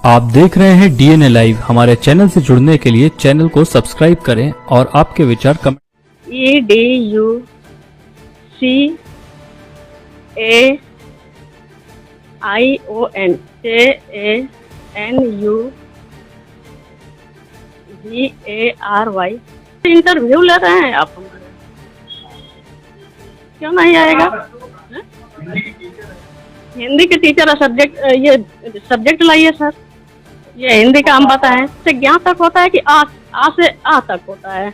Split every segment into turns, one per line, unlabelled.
आप देख रहे हैं डीएनए लाइव। हमारे चैनल से जुड़ने के लिए चैनल को सब्सक्राइब करें और आपके विचार कमेंट।
EDUCAION इंटरव्यू ले रहे हैं आप हमारे, क्यों नहीं आएगा? हिंदी के टीचर सब्जेक्ट, ये सब्जेक्ट लाइए सर। ये हिंदी का हम बताएं से ज्ञान तक होता है कि आ से आ तक होता है।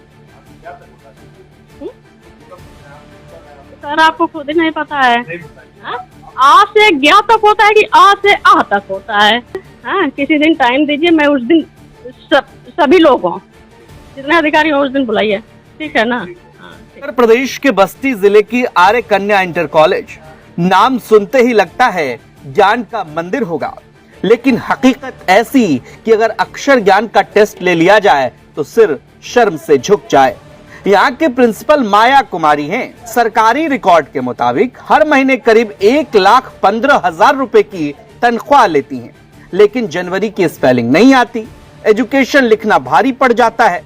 सर आपको खुद ही नहीं पता है। आ से ज्ञा तक होता है कि आ से आ तक होता है। हाँ, किसी दिन टाइम दीजिए, मैं उस दिन सभी लोगों जितने अधिकारी हो उस दिन बुलाइए, ठीक है ना?
उत्तर प्रदेश के बस्ती जिले की आर्य कन्या इंटर कॉलेज, नाम सुनते ही लगता है ज्ञान का मंदिर होगा, लेकिन हकीकत ऐसी कि अगर अक्षर ज्ञान का टेस्ट ले लिया जाए तो सिर शर्म से झुक जाए। यहाँ के प्रिंसिपल माया कुमारी हैं। सरकारी रिकॉर्ड के मुताबिक हर महीने करीब 1,15,000 रुपए की तनख्वाह लेती हैं, लेकिन जनवरी की स्पेलिंग नहीं आती, एजुकेशन लिखना भारी पड़ जाता है।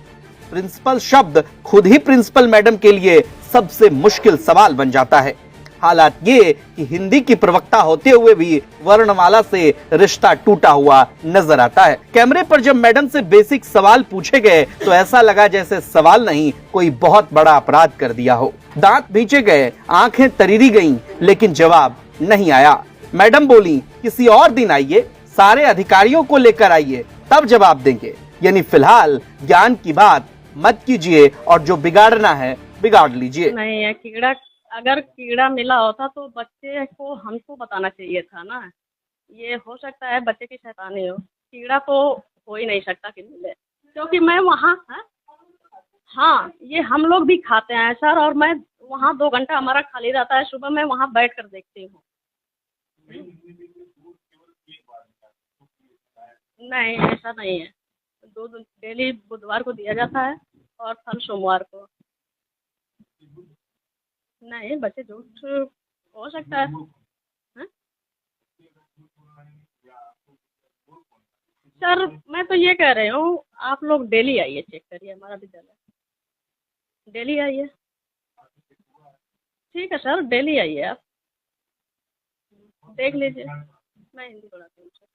प्रिंसिपल शब्द खुद ही प्रिंसिपल मैडम के लिए सबसे मुश्किल सवाल बन जाता है। हालात ये कि हिंदी की प्रवक्ता होते हुए भी वर्णमाला से रिश्ता टूटा हुआ नजर आता है। कैमरे पर जब मैडम से बेसिक सवाल पूछे गए तो ऐसा लगा जैसे सवाल नहीं, कोई बहुत बड़ा अपराध कर दिया हो। दांत भींचे गए, आंखें तरीरी गईं, लेकिन जवाब नहीं आया। मैडम बोली, किसी और दिन आइए, सारे अधिकारियों को लेकर आइए, तब जवाब देंगे। यानी फिलहाल ज्ञान की बात मत कीजिए और जो बिगाड़ना है बिगाड़ लीजिए।
नहीं है कीड़ा, अगर कीड़ा मिला होता तो बच्चे को हमको बताना चाहिए था ना। ये हो सकता है बच्चे की शैतानी हो, कीड़ा तो हो ही नहीं सकता कि मिले, क्योंकि मैं वहाँ हाँ ये हम लोग भी खाते हैं सर, और मैं वहाँ 2 घंटा हमारा खाली रहता है, सुबह मैं वहाँ बैठ कर देखती हूँ। नहीं ऐसा नहीं है, दूध डेली बुधवार को दिया जाता है और फल सोमवार को। नहीं बच्चे झूठ हो सकता है। सर मैं तो ये कह रही हूँ, आप लोग डेली आइए, चेक करिए हमारा विद्यालय, डेली आइए। ठीक है सर, डेली आइए, आप देख लीजिए। मैं हिंदी पढ़ाती हूँ सर।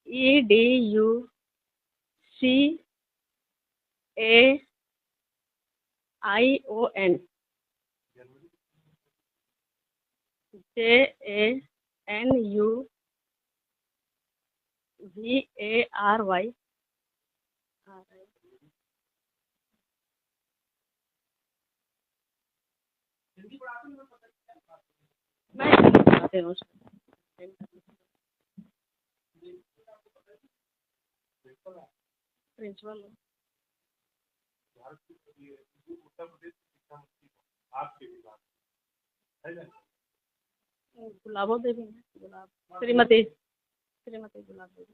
EDUCAION JANUVARY। मैं हिंदी पढ़ाती हूँ सर। प्रिंसिपल गुलाबो देवी है, श्रीमती गुलाब देवी।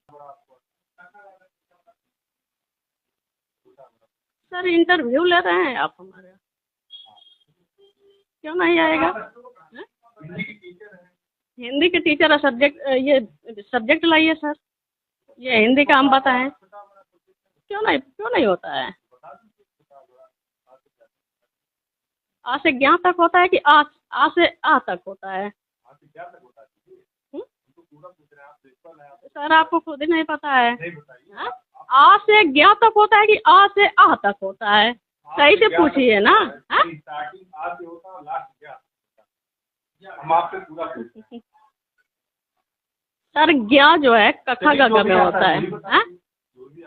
सर इंटरव्यू ले रहे हैं आप हमारे, क्यों नहीं आएगा? हिंदी के टीचर सब्जेक्ट, ये सब्जेक्ट लाइए सर। ये हिंदी का हम बताएं, क्यों नहीं होता है? आ से ज्ञान तक होता है कि आ से आ तक होता है। सर आपको खुद ही नहीं पता है। आ से ज्ञा तक होता है कि आ से आ तक होता है, सही से पूछिए ना। सर ज्ञा जो है कखा गगा में होता है।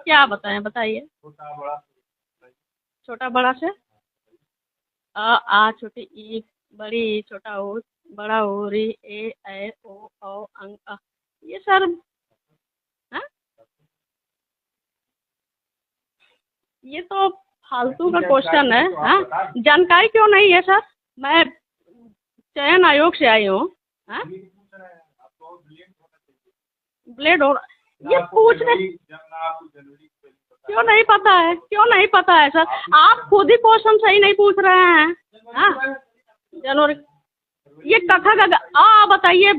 क्या बताएं, बताइए। छोटा बड़ा से आ छोटी ई, बड़ी ई, छोटा ओ, बड़ा ओ, री, ए, ऐ, ओ, औ, अंग, अ। ये सर ये तो फालतू का क्वेश्चन है। जानकारी क्यों नहीं है सर? मैं चयन आयोग से आई हूँ। ब्लेड हो ये पूछने क्यों नहीं पता है, क्यों नहीं पता है सर? आप खुद ही क्वेश्चन सही नहीं पूछ रहे हैं। हाँ, जनवरी ये कथा का बताइए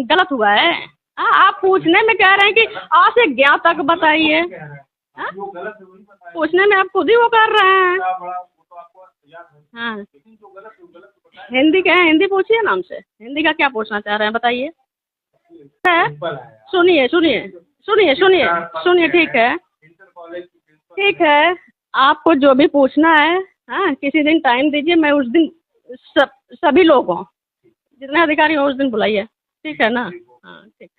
गलत हुआ है। हाँ, आप पूछने में कह रहे हैं कि आ से ज्ञा तक बताइए। हाँ, पूछने में आप खुद ही वो कर रहे हैं। हाँ, हिंदी क्या है? हिंदी पूछिए नाम से। हिंदी का क्या पूछना चाह रहे हैं बताइए। सुनिए सुनिए सुनिए सुनिए सुनिए, ठीक है ठीक है, आपको जो भी पूछना है, हाँ, किसी दिन टाइम दीजिए, मैं उस दिन सभी लोगों जितने अधिकारी हो उस दिन बुलाइए, ठीक है ना? हाँ ठीक।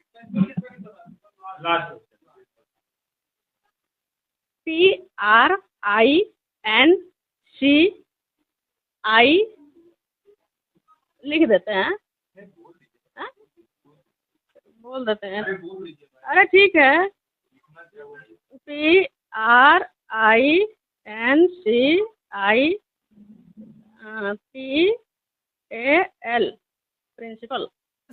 PRINCI लिख देते हैं। हाँ? बोल देते हैं। अरे ठीक है, PRINCIPAL प्रिंसिपल।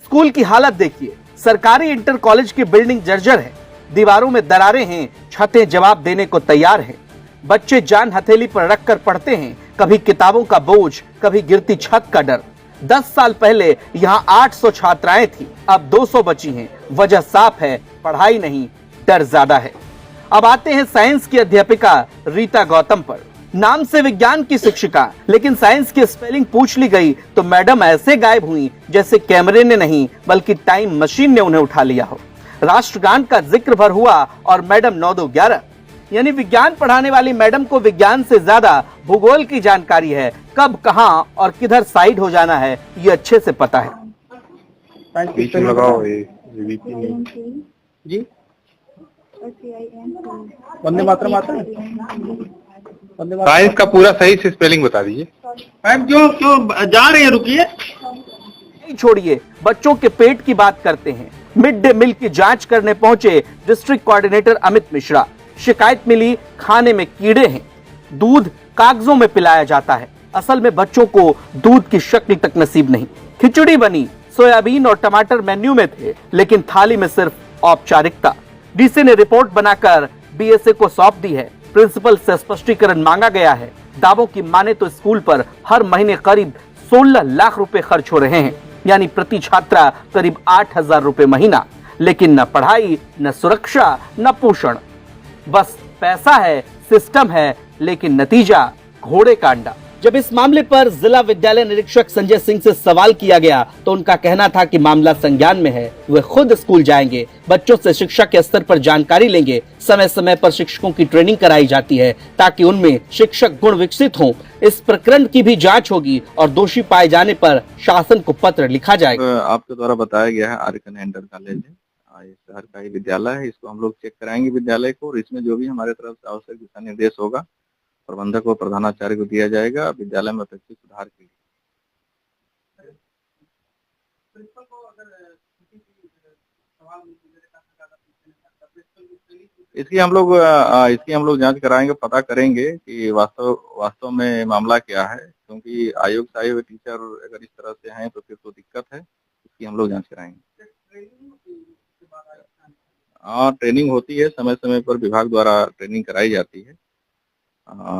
स्कूल की हालत देखिए। सरकारी इंटर कॉलेज की बिल्डिंग जर्जर है, दीवारों में दरारें हैं, छतें जवाब देने को तैयार हैं। बच्चे जान हथेली पर रखकर पढ़ते हैं, कभी किताबों का बोझ, कभी गिरती छत का डर। 10 साल पहले यहाँ 800 छात्राएं थी, अब 200 बची हैं। वजह साफ है, पढ़ाई नहीं, डर ज्यादा है। अब आते हैं साइंस की अध्यापिका रीता गौतम पर। नाम से विज्ञान की शिक्षिका, लेकिन साइंस की स्पेलिंग पूछ ली गई तो मैडम ऐसे गायब हुई जैसे कैमरे ने नहीं बल्कि टाइम मशीन ने उन्हें उठा लिया हो। राष्ट्रगान का जिक्र भर हुआ और मैडम 9-2-11, यानी विज्ञान पढ़ाने वाली मैडम को विज्ञान से ज्यादा भूगोल की जानकारी है। कब, कहां और किधर साइड हो जाना है ये अच्छे से पता है।
लगाओ जी, वंदे मातरम आता है।
साइंस का पूरा सही से स्पेलिंग बता दीजिए।
मैम क्यों जा रहे हैं, रुकिए।
नहीं छोड़िए, बच्चों के पेट की बात करते हैं। मिड डे मील की जांच करने पहुंचे डिस्ट्रिक्ट कोऑर्डिनेटर अमित मिश्रा। शिकायत मिली खाने में कीड़े हैं, दूध कागजों में पिलाया जाता है। असल में बच्चों को दूध की शक्ल तक नसीब नहीं। खिचड़ी बनी, सोयाबीन और टमाटर मेन्यू में थे, लेकिन थाली में सिर्फ औपचारिकता। डीसी ने रिपोर्ट बनाकर बीएसए को सौंप दी है। प्रिंसिपल से स्पष्टीकरण मांगा गया है। दावों की माने तो स्कूल पर हर महीने करीब 16 लाख रुपए खर्च हो रहे हैं, यानी प्रति छात्रा करीब 8,000 रुपए महीना। लेकिन न पढ़ाई, न सुरक्षा, न पोषण, बस पैसा है, सिस्टम है, लेकिन नतीजा घोड़े का अंडा। जब इस मामले पर जिला विद्यालय निरीक्षक संजय सिंह से सवाल किया गया तो उनका कहना था कि मामला संज्ञान में है, वे खुद स्कूल जाएंगे, बच्चों से शिक्षा के स्तर पर जानकारी लेंगे। समय समय पर शिक्षकों की ट्रेनिंग कराई जाती है ताकि उनमें शिक्षक गुण विकसित हों। इस प्रकरण की भी जांच होगी और दोषी पाए जाने पर शासन को पत्र लिखा जाएगा।
आपके द्वारा बताया गया है आर्य कन्या इंटर कॉलेज है, शहर का ही विद्यालय है। इसको हम लोग चेक कराएंगे विद्यालय को, और इसमें जो भी हमारे तरफ से आवश्यक दिशा निर्देश होगा प्रबंधक व प्रधानाचार्य को दिया जाएगा विद्यालय में अपेक्षित सुधार के लिए। इसकी हम लोग जांच कराएंगे, पता करेंगे कि वास्तव में मामला क्या है, क्योंकि आयोग से आए हुए टीचर अगर इस तरह से हैं तो फिर तो दिक्कत है। इसकी हम लोग जांच कराएंगे। हाँ, ट्रेनिंग होती है, समय समय पर विभाग द्वारा ट्रेनिंग कराई जाती है।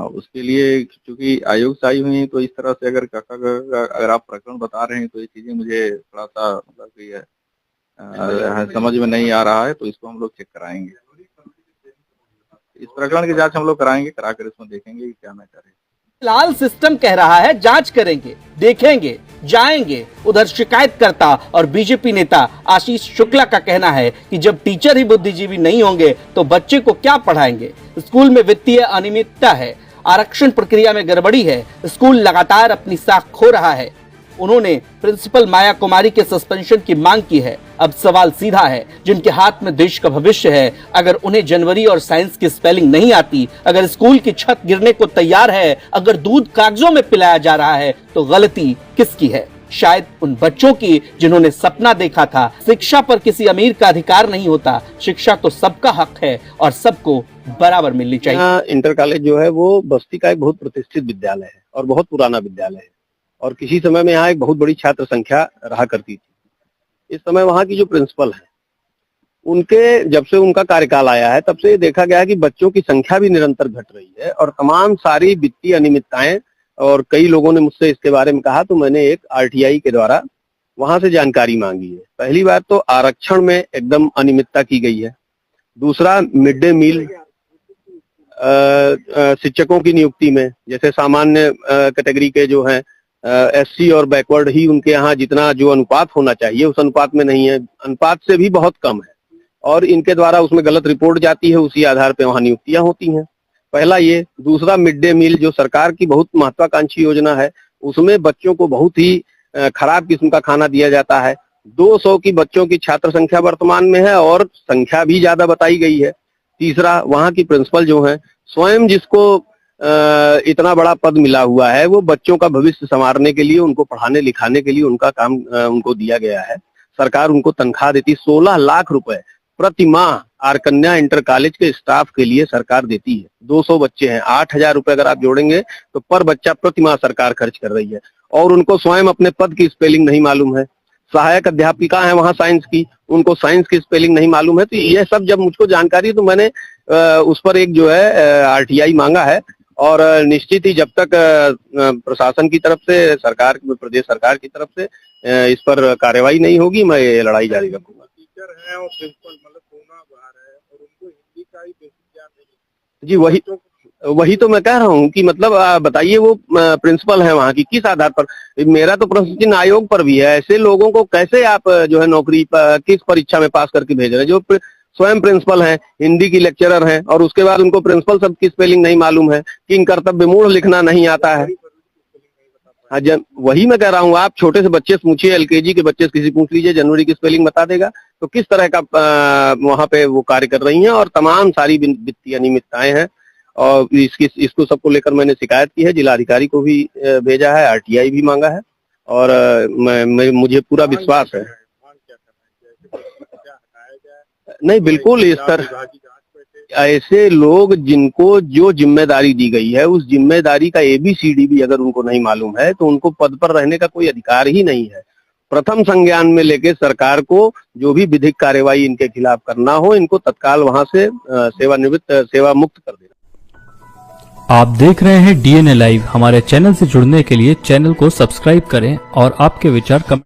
उसके लिए चूंकि आयोग से आई हुई है तो इस तरह से अगर आप प्रकरण बता रहे हैं तो ये चीजें मुझे थोड़ा सा मतलब कि समझ में नहीं आ रहा है, तो इसको हम लोग चेक कराएंगे। इस प्रकरण की जांच हम लोग कराएंगे, कराकर इसमें देखेंगे कि क्या मैटर है।
फिलहाल सिस्टम कह रहा है जांच करेंगे, देखेंगे, जाएंगे। उधर शिकायतकर्ता और बीजेपी नेता आशीष शुक्ला का कहना है कि जब टीचर ही बुद्धिजीवी नहीं होंगे तो बच्चे को क्या पढ़ाएंगे। स्कूल में वित्तीय अनियमितता है, आरक्षण प्रक्रिया में गड़बड़ी है, स्कूल लगातार अपनी साख खो रहा है। उन्होंने प्रिंसिपल माया कुमारी के सस्पेंशन की मांग की है। अब सवाल सीधा है, जिनके हाथ में देश का भविष्य है, अगर उन्हें जनवरी और साइंस की स्पेलिंग नहीं आती, अगर स्कूल की छत गिरने को तैयार है, अगर दूध कागजों में पिलाया जा रहा है, तो गलती किसकी है? शायद उन बच्चों की जिन्होंने सपना देखा था। शिक्षा पर किसी अमीर का अधिकार नहीं होता, शिक्षा तो सबका हक है और सबको बराबर मिलनी चाहिए।
इंटर कॉलेज जो है वो बस्ती का एक बहुत प्रतिष्ठित विद्यालय है और बहुत पुराना विद्यालय है, और किसी समय में यहाँ एक बहुत बड़ी छात्र संख्या रहा करती थी। इस समय वहाँ की जो प्रिंसिपल है उनके जब से उनका कार्यकाल आया है तब से ये देखा गया है कि बच्चों की संख्या भी निरंतर घट रही है और तमाम सारी वित्तीय अनियमितताएं, और कई लोगों ने मुझसे इसके बारे में कहा तो मैंने एक आरटीआई के द्वारा वहां से जानकारी मांगी है। पहली बात तो आरक्षण में एकदम अनियमितता की गई है। दूसरा, मिड डे मील शिक्षकों की नियुक्ति में, जैसे सामान्य कैटेगरी के जो हैं एससी और बैकवर्ड ही उनके यहाँ जितना जो अनुपात होना चाहिए उस अनुपात में नहीं है, अनुपात से भी बहुत कम है, और इनके द्वारा उसमें गलत रिपोर्ट जाती है, उसी आधार पे वहाँ नियुक्तियां होती हैं। पहला ये। दूसरा, मिड डे मील जो सरकार की बहुत महत्वाकांक्षी योजना है उसमें बच्चों को बहुत ही खराब किस्म का खाना दिया जाता है। 200 की बच्चों की छात्र संख्या वर्तमान में है और संख्या भी ज्यादा बताई गई है। तीसरा, वहाँ की प्रिंसिपल जो है स्वयं जिसको इतना बड़ा पद मिला हुआ है वो बच्चों का भविष्य संवारने के लिए, उनको पढ़ाने लिखाने के लिए उनका काम उनको दिया गया है। सरकार उनको तनख्वाह देती, 16 लाख रुपए प्रति माह आर कन्या इंटर कॉलेज के स्टाफ के लिए सरकार देती है। 200 बच्चे हैं, 8,000 रुपए अगर आप जोड़ेंगे तो पर बच्चा प्रति माह सरकार खर्च कर रही है, और उनको स्वयं अपने पद की स्पेलिंग नहीं मालूम है। सहायक अध्यापिका है वहाँ साइंस की, उनको साइंस की स्पेलिंग नहीं मालूम है। तो ये सब जब मुझको जानकारी है तो मैंने उस पर एक जो है आरटीआई मांगा है, और निश्चित ही जब तक प्रशासन की तरफ से, सरकार, प्रदेश सरकार की तरफ से इस पर कार्रवाई नहीं होगी, मैं ये लड़ाई जारी रखूंगा।
टीचर है और प्रिंसिपल मतलब दोनों बाहर है और उनको हिंदी का ही बेसिक ज्ञान नहीं।
जी वही तो मैं कह रहा हूँ कि मतलब बताइए वो प्रिंसिपल है वहाँ की, किस आधार पर? मेरा तो प्रश्न चिन्ह आयोग पर भी है। ऐसे लोगों को कैसे आप जो है नौकरी किस परीक्षा में पास करके भेज रहे हैं? जो स्वयं प्रिंसिपल हैं, हिंदी की लेक्चरर हैं, और उसके बाद उनको प्रिंसिपल शब्द की स्पेलिंग नहीं मालूम है, किंग कर्तव्य मूढ़ लिखना नहीं आता है। हाँ, वही मैं कह रहा हूँ, आप छोटे से बच्चे से पूछिए, एलकेजी के बच्चे से किसी पूछ लीजिए, जनवरी की स्पेलिंग बता देगा। तो किस तरह का वहाँ पे वो कार्य कर रही हैं, और तमाम सारी वित्तीय अनियमितताएं हैं, और इसको सबको लेकर मैंने शिकायत की है, जिलाधिकारी को भी भेजा है, आरटीआई भी मांगा है, और मुझे पूरा विश्वास है। नहीं, बिल्कुल इस तरह ऐसे लोग जिनको जो जिम्मेदारी दी गई है उस जिम्मेदारी का ABCD भी अगर उनको नहीं मालूम है तो उनको पद पर रहने का कोई अधिकार ही नहीं है। प्रथम संज्ञान में लेके सरकार को जो भी विधिक कार्यवाही इनके खिलाफ करना हो, इनको तत्काल वहां से सेवा मुक्त कर देना।
आप देख रहे हैं DNA लाइव। हमारे चैनल से जुड़ने के लिए चैनल को सब्सक्राइब करें और आपके विचार कमेंट